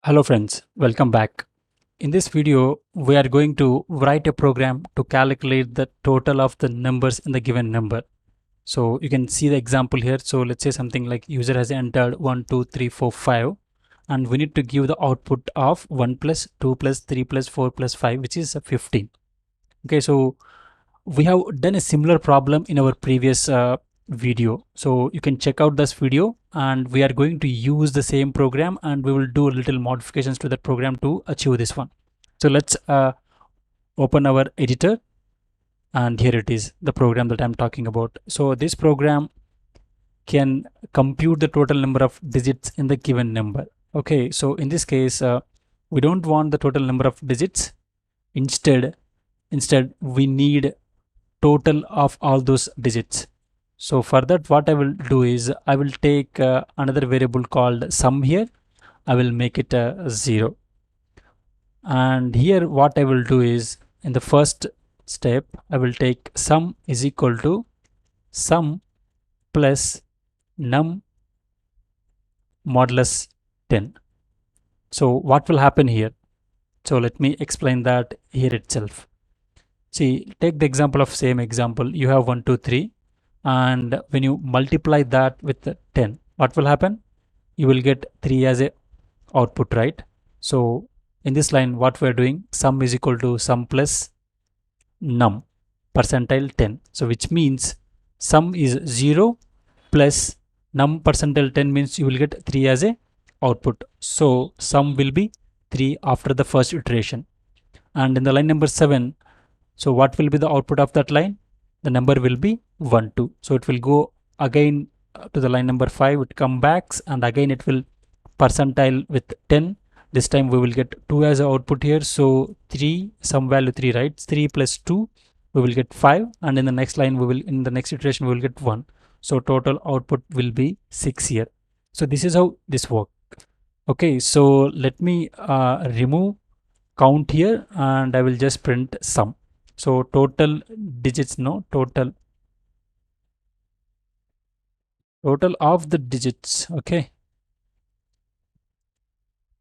Hello friends, welcome back. In this video, we are going to write a program to calculate the total of the numbers in the given number. So you can see the example here. So let's say something like user has entered 1, 2, 3, 4, 5, and we need to give the output of 1 plus 2 plus 3 plus 4 plus 5, which is 15. Okay, so we have done a similar problem in our previous video, so you can check out this video, and we are going to use the same program and we will do little modifications to that program to achieve this one. So let's open our editor, and here it is, the program that I'm talking about. So this program can compute the total number of digits in the given number. Okay, so in this case we don't want the total number of digits. Instead we need total of all those digits. So for that, what I will do is I will take another variable called sum here. I will make it 0. And here what I will do is, in the first step, I will take sum is equal to sum plus num modulus 10. So what will happen here? So let me explain that here itself. See, take the example of same example. You have 1, 2, 3. And when you multiply that with 10, what will happen? You will get 3 as a output, right? So in this line, what we're doing, sum is equal to sum plus num percentile 10. So which means sum is 0 plus num percentile 10 means you will get 3 as a output. So sum will be 3 after the first iteration. And in the line number 7, so what will be the output of that line? The number will be 1, 2. So it will go again to the line number 5, it comes back, and again it will percentile with 10. This time we will get 2 as an output here. So 3, some value 3, right? 3 plus 2, we will get 5. And in the next line, in the next iteration, we will get 1. So total output will be 6 here. So this is how this works. Okay, so let me remove count here, and I will just print sum. So total digits, no, total of the digits, okay,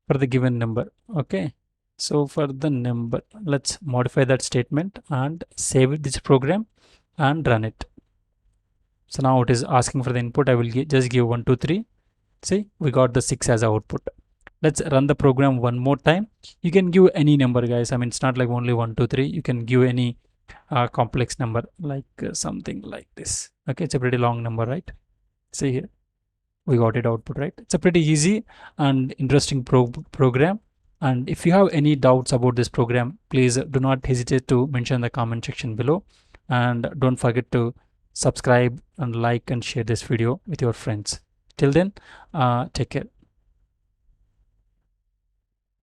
for the given number. Okay, so for the number, let's modify that statement and save this program and run it. So now it is asking for the input. I will just give 1, 2, 3. See, we got the 6 as output. Let's run the program one more time. You can give any number, guys. I mean, it's not like only 1, 2, 3. You can give any complex number, like something like this. Okay, it's a pretty long number, right? See here, we got it output, right? It's a pretty easy and interesting program. And if you have any doubts about this program, please do not hesitate to mention in the comment section below. And don't forget to subscribe and like and share this video with your friends. Till then, take care.